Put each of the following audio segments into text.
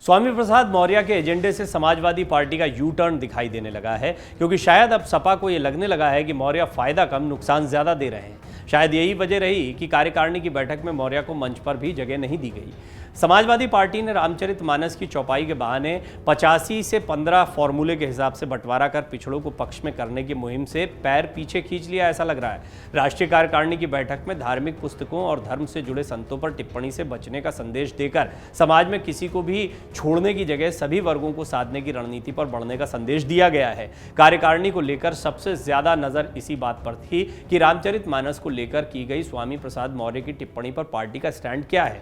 स्वामी प्रसाद मौर्य के एजेंडे से समाजवादी पार्टी का यू टर्न दिखाई देने लगा है, क्योंकि शायद अब सपा को यह लगने लगा है कि मौर्य फायदा कम नुकसान ज्यादा दे रहे हैं। शायद यही वजह रही कि कार्यकारिणी की बैठक में मौर्य को मंच पर भी जगह नहीं दी गई। समाजवादी पार्टी ने रामचरितमानस की चौपाई के बहाने 85 से 15 फॉर्मूले के हिसाब से बंटवारा कर पिछड़ों को पक्ष में करने की मुहिम से पैर पीछे खींच लिया, ऐसा लग रहा है। राष्ट्रीय कार्यकारिणी की बैठक में धार्मिक पुस्तकों और धर्म से जुड़े संतों पर टिप्पणी से बचने का संदेश देकर समाज में किसी को भी छोड़ने की जगह सभी वर्गों को साधने की रणनीति पर बढ़ने का संदेश दिया गया है। कार्यकारिणी को लेकर सबसे ज्यादा नजर इसी बात पर थी कि रामचरितमानस को लेकर की गई स्वामी प्रसाद मौर्य की टिप्पणी पर पार्टी का स्टैंड क्या है।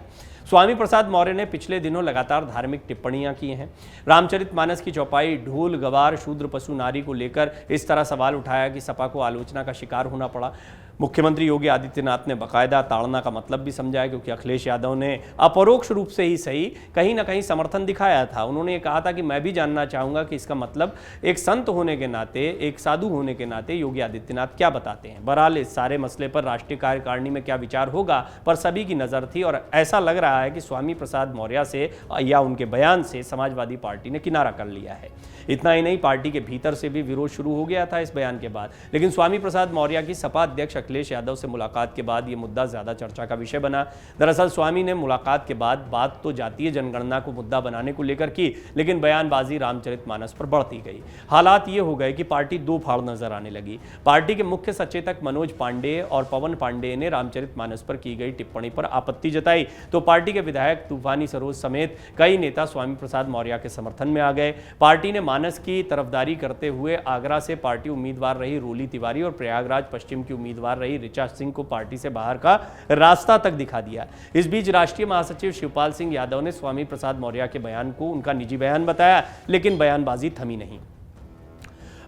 स्वामी प्रसाद मौर्य ने पिछले दिनों लगातार धार्मिक टिप्पणियां की हैं। रामचरितमानस की चौपाई ढोल गवार शूद्र पशु नारी को लेकर इस तरह सवाल उठाया कि सपा को आलोचना का शिकार होना पड़ा। मुख्यमंत्री योगी आदित्यनाथ ने बाकायदा ताड़ना का मतलब भी समझाया, क्योंकि अखिलेश यादव ने अपरोक्ष रूप से ही सही कहीं ना कहीं समर्थन दिखाया था। उन्होंने ये कहा था कि मैं भी जानना चाहूंगा कि इसका मतलब एक संत होने के नाते, एक साधु होने के नाते योगी आदित्यनाथ क्या बताते हैं। बहरहाल इस सारे मसले पर राष्ट्रीय कार्यकारिणी में क्या विचार होगा पर सभी की नजर थी, और ऐसा लग रहा है कि स्वामी प्रसाद मौर्य से या उनके बयान से समाजवादी पार्टी ने किनारा कर लिया है। इतना ही नहीं, पार्टी के भीतर से भी विरोध शुरू हो गया था इस बयान के बाद। लेकिन स्वामी प्रसाद मौर्य की सपा अध्यक्ष अखिलेश यादव से मुलाकात के बाद यह मुद्दा ज्यादा चर्चा का विषय बना। दरअसल स्वामी ने मुलाकात के बाद बात तो जातीय जनगणना को मुद्दा बनाने को लेकर की, लेकिन बयानबाजी रामचरितमानस पर बढ़ती गई। हालात ये हो गए कि पार्टी दो फाड़ नजर आने लगी। पार्टी के मुख्य सचेतक मनोज पांडेय और पवन पांडेय ने रामचरितमानस पर की गई टिप्पणी पर आपत्ति जताई, तो पार्टी के विधायक तूफानी सरोज समेत कई नेता स्वामी प्रसाद मौर्य के समर्थन में आ गए। पार्टी ने मानस की तरफदारी करते हुए आगरा से पार्टी उम्मीदवार रही रोली तिवारी और प्रयागराज पश्चिम की उम्मीदवार रही ऋचा सिंह को पार्टी से बाहर का रास्ता तक दिखा दिया। इस बीच राष्ट्रीय महासचिव शिवपाल सिंह यादव ने स्वामी प्रसाद मौर्य के बयान को उनका निजी बयान बताया, लेकिन बयानबाजी थमी नहीं।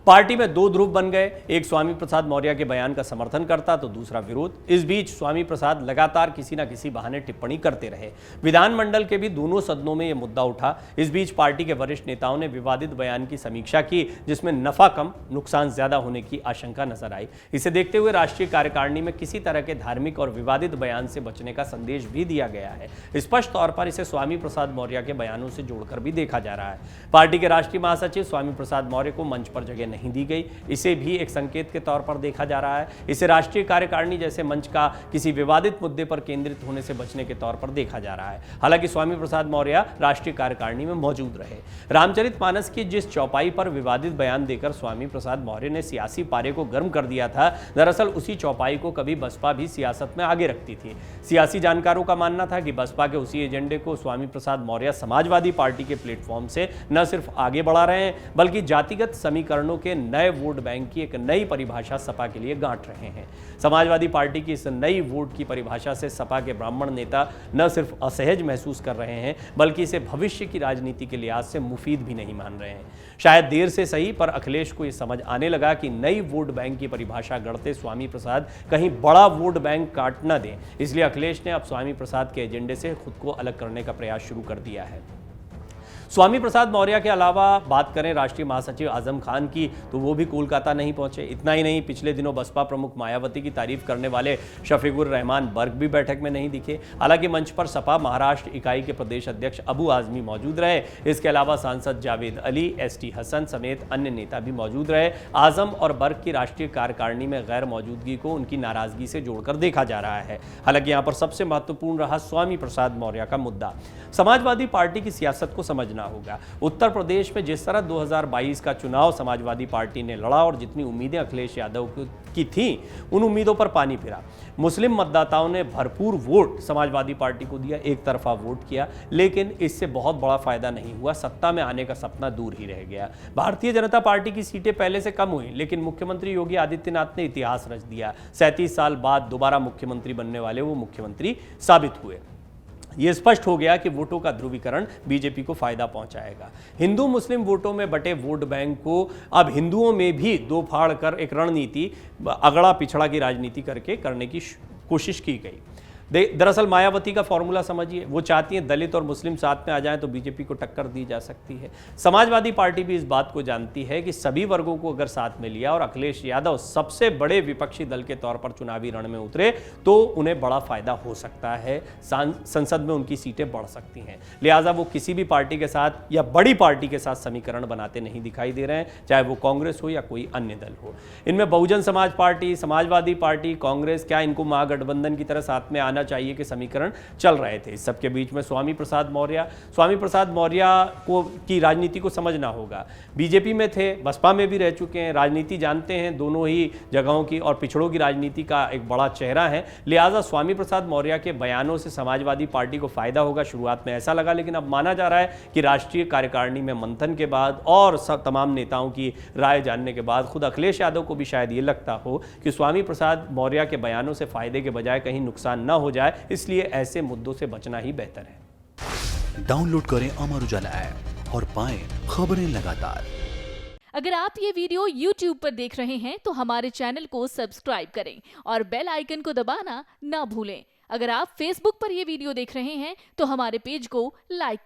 पार्टी में दो ध्रुव बन गए, एक स्वामी प्रसाद मौर्य के बयान का समर्थन करता तो दूसरा विरोध। इस बीच स्वामी प्रसाद लगातार किसी न किसी बहाने टिप्पणी करते रहे। विधानमंडल के भी दोनों सदनों में यह मुद्दा उठा। इस बीच पार्टी के वरिष्ठ नेताओं ने विवादित बयान की समीक्षा की, जिसमें नफा कम नुकसान ज्यादा होने की आशंका नजर आई। इसे देखते हुए राष्ट्रीय कार्यकारिणी में किसी तरह के धार्मिक और विवादित बयान से बचने का संदेश भी दिया गया है। स्पष्ट तौर पर इसे स्वामी प्रसाद मौर्य के बयानों से जोड़कर भी देखा जा रहा है। पार्टी के राष्ट्रीय महासचिव स्वामी प्रसाद मौर्य को मंच पर जगह नहीं दी गई, इसे भी एक संकेत के तौर पर देखा जा रहा है। इसे राष्ट्रीय कार्यकारिणी जैसे मंच का किसी विवादित मुद्दे पर केंद्रित होने से बचने के तौर पर देखा जा रहा है। हालांकि स्वामी प्रसाद मौर्य राष्ट्रीय कार्यकारिणी में मौजूद रहे। रामचरितमानस की जिस चौपाई पर विवादित बयान देकर स्वामी प्रसाद मौर्य ने सियासी पारे को गर्म कर दिया था, दरअसल उसी चौपाई को कभी बसपा भी सियासत में आगे रखती थी। सियासी जानकारों का मानना था कि बसपा के उसी एजेंडे को स्वामी प्रसाद मौर्य समाजवादी पार्टी के प्लेटफॉर्म से न सिर्फ आगे बढ़ा रहे हैं, बल्कि जातिगत समीकरणों के नए वोट बैंक की एक नई परिभाषा सपा के लिए गांठ रहे हैं। समाजवादी पार्टी की इस नई वोट की परिभाषा से सपा के ब्राह्मण नेता न सिर्फ असहज महसूस कर रहे हैं, बल्कि इसे भविष्य की राजनीति के लिहाज से मुफीद भी नहीं मान रहे हैं। शायद देर से सही, पर अखिलेश को यह समझ आने लगा कि नई वोट बैंक की परिभाषा गढ़ते स्वामी प्रसाद कहीं बड़ा वोट बैंक काट न दें। इसलिए अखिलेश ने अब स्वामी प्रसाद के एजेंडे से खुद को अलग करने का प्रयास शुरू कर दिया है। स्वामी प्रसाद मौर्य के अलावा बात करें राष्ट्रीय महासचिव आजम खान की, तो वो भी कोलकाता नहीं पहुंचे। इतना ही नहीं, पिछले दिनों बसपा प्रमुख मायावती की तारीफ करने वाले शफीकुर रहमान बर्ग भी बैठक में नहीं दिखे। हालांकि मंच पर सपा महाराष्ट्र इकाई के प्रदेश अध्यक्ष अबू आजमी मौजूद रहे। इसके अलावा सांसद जावेद अली, एसटी हसन समेत अन्य नेता भी मौजूद रहे। आजम और बर्ग की राष्ट्रीय कार्यकारिणी में गैर मौजूदगी को उनकी नाराजगी से जोड़कर देखा जा रहा है। हालांकि यहाँ पर सबसे महत्वपूर्ण रहा स्वामी प्रसाद मौर्य का मुद्दा। समाजवादी पार्टी की सियासत को समझना होगा। उत्तर प्रदेश में जिस तरह 2022 का चुनाव समाजवादी पार्टी ने लड़ा और जितनी उम्मीदें अखिलेश यादव की थी, उन उम्मीदों पर पानी फिरा। मुस्लिम मतदाताओं ने भरपूर वोट समाजवादी पार्टी को दिया, एक तरफा वोट किया, लेकिन इससे बहुत बड़ा फायदा नहीं हुआ। सत्ता में आने का सपना दूर ही रह गया। भारतीय जनता पार्टी की सीटें पहले से कम हुई, लेकिन मुख्यमंत्री योगी आदित्यनाथ ने इतिहास रच दिया। 37 साल बाद दोबारा मुख्यमंत्री बनने वाले वो मुख्यमंत्री साबित हुए। यह स्पष्ट हो गया कि वोटों का ध्रुवीकरण बीजेपी को फायदा पहुंचाएगा। हिंदू मुस्लिम वोटों में बटे वोट बैंक को अब हिंदुओं में भी दो फाड़ कर एक रणनीति अगड़ा पिछड़ा की राजनीति करने की कोशिश की गई। दरअसल मायावती का फॉर्मूला समझिए, वो चाहती हैं दलित और मुस्लिम साथ में आ जाएं तो बीजेपी को टक्कर दी जा सकती है। समाजवादी पार्टी भी इस बात को जानती है कि सभी वर्गों को अगर साथ में लिया और अखिलेश यादव सबसे बड़े विपक्षी दल के तौर पर चुनावी रण में उतरे तो उन्हें बड़ा फायदा हो सकता है, संसद में उनकी सीटें बढ़ सकती हैं। लिहाजा वो किसी भी पार्टी के साथ या बड़ी पार्टी के साथ समीकरण बनाते नहीं दिखाई दे रहे हैं, चाहे वो कांग्रेस हो या कोई अन्य दल हो। इनमें बहुजन समाज पार्टी, समाजवादी पार्टी, कांग्रेस, क्या इनको महागठबंधन की तरह साथ में आना चाहिए कि समीकरण चल रहे थे। इस सबके बीच में स्वामी प्रसाद मौर्य को की राजनीति को समझना होगा। बीजेपी में थे, बसपा में भी रह चुके हैं, राजनीति जानते हैं, दोनों ही जगहों की और पिछड़ों की राजनीति का एक बड़ा चेहरा है। लिहाजा स्वामी प्रसाद मौर्य के बयानों से समाजवादी पार्टी को फायदा होगा, शुरुआत में ऐसा लगा, लेकिन अब माना जा रहा है कि राष्ट्रीय कार्यकारिणी में मंथन के बाद और सब तमाम नेताओं की राय जानने के बाद खुद अखिलेश यादव को भी शायद ये लगता हो कि स्वामी प्रसाद मौर्य के बयानों से फायदे के बजाय कहीं नुकसान न हो जाए, इसलिए ऐसे मुद्दों से बचना ही बेहतर है। डाउनलोड करें अमर उजाला ऐप और पाएं खबरें लगातार। अगर आप ये वीडियो YouTube पर देख रहे हैं तो हमारे चैनल को सब्सक्राइब करें और बेल आइकन को दबाना ना भूलें। अगर आप Facebook पर ये वीडियो देख रहे हैं तो हमारे पेज को लाइक करें।